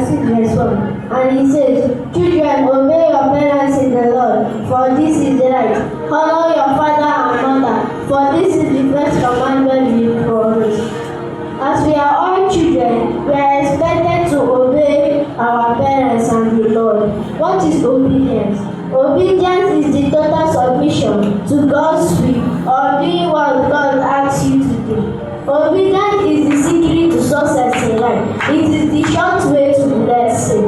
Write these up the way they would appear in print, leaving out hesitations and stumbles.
chapter 6 verse 1. And it says, children, obey your parents in the Lord, for this is right. Honor your father and mother, for this is the first commandment with promise. As we are all children, we are expected to obey our parents and the Lord. What is obedience? Obedience is the total submission to God's will or doing what God asks you to do. Obedience is the secret to success in life. It is the short way to blessing.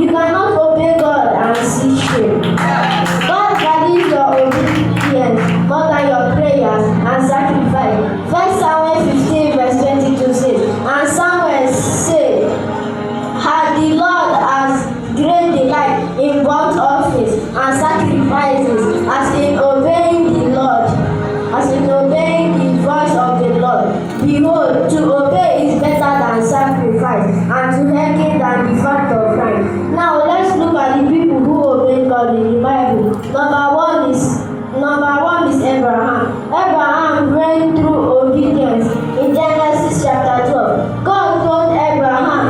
You cannot obey God and see shame. God values your obedience more than your prayers and sacrifice. 1 Samuel 15 verse 22 says, and Samuel said, had the Lord as great delight in burnt offerings and sacrifices as in obeying the Lord, as in obeying the voice of the Lord. Behold, to obey is better than sacrifice, and to hearken than the fat of wine. Now let's look at the people who obeyed God in the Bible. Number one is Abraham. Abraham ran through obedience in Genesis chapter 12. God told Abraham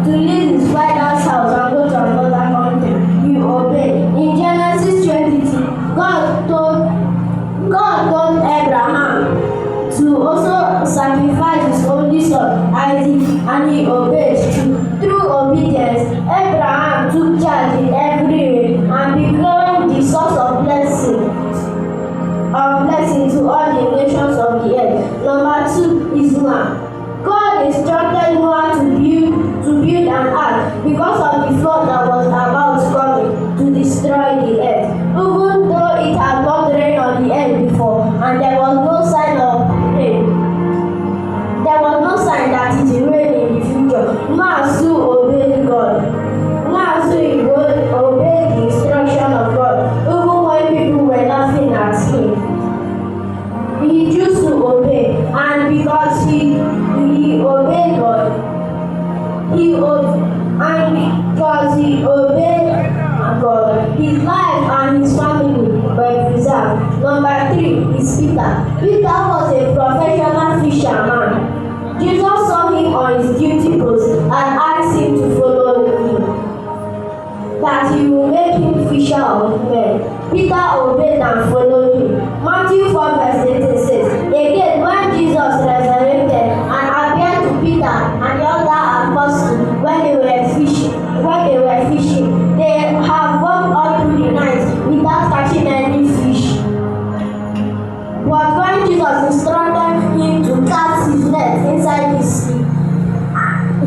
to leave his father's house and go to another country. He obeyed. In Genesis 22, God told Abraham to also sacrifice his only son, Isaac, and he obeyed. Through obedience, Abraham took charge in every way and became the source of blessing to all the nations of the earth. Number 2 is Noah. God instructed Noah to build an ark because of the flood that was about coming to destroy the earth. Even though it had not rained on the earth before and there was no sign of rain, there was no sign that it will rain in the future, Noah still obeyed God. Noah still obeyed the instruction of God, even when people were laughing at him. He chose to obey, and because he obeyed God, his life and his family were preserved. Number 3 is Peter. Peter was a professional fisherman. Jesus saw him on his duty post and asked him to follow him, that he will make him fisher of men. Peter obeyed and followed him. Matthew 4 verse 18 says, again, when Jesus resurrected and appeared to Peter and the other apostles when they were fishing, they have walked all through the night without catching any fish. But when Jesus instructed him to cast his net inside the sea,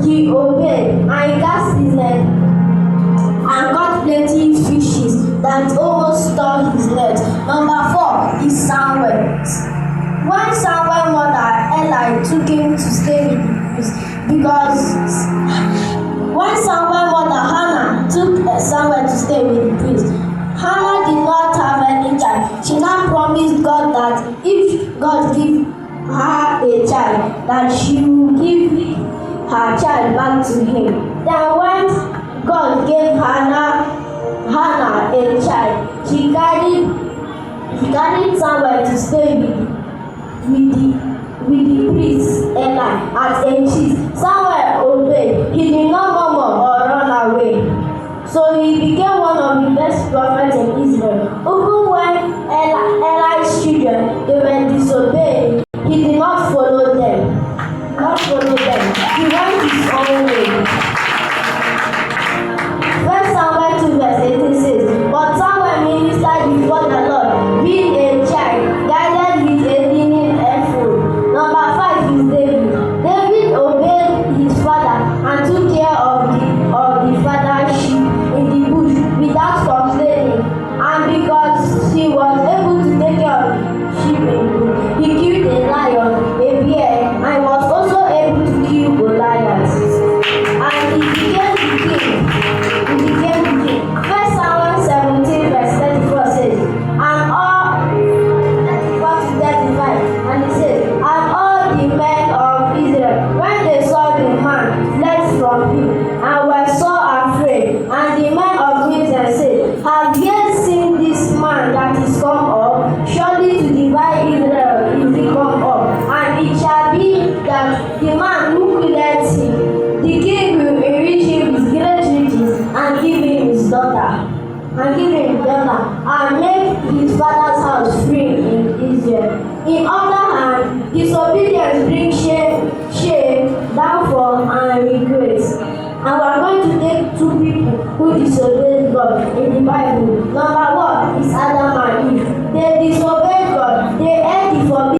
he obeyed and he cast his net and caught plenty fishes that almost tore his net. Number 4 is Samuel. When Samuel's mother Eli took him to stay with the priest, because when Samuel's mother Hannah took Samuel to stay with the priest, Hannah did not have any child. She now promised God that if God give her a child, that she will give her child back to him. Then when God gave Hannah a child, she carried Samuel to stay with the priest Eli at age. Samuel obeyed. He did not murmur or run away. So he became one of the best prophets in Israel. Even when Eli's children, they were disobeying, he did not follow them. He went his own way. 1 Samuel 2 verse 18 says, but Samuel ministered before the Lord, being a child, guided with a leaning ephod. Number 5 is David. David obeyed his father and took care of the father's sheep in the bush without complaining. And because he was able to take care of sheep in the bush, he killed a lion, a bear, and was also able to kill Goliath. and give him daughter, and make his father's house free in Israel. In other hand, disobedience brings shame, downfall, and regret. And we are going to take two people who disobeyed God in the Bible. Number one is Adam and Eve. They disobeyed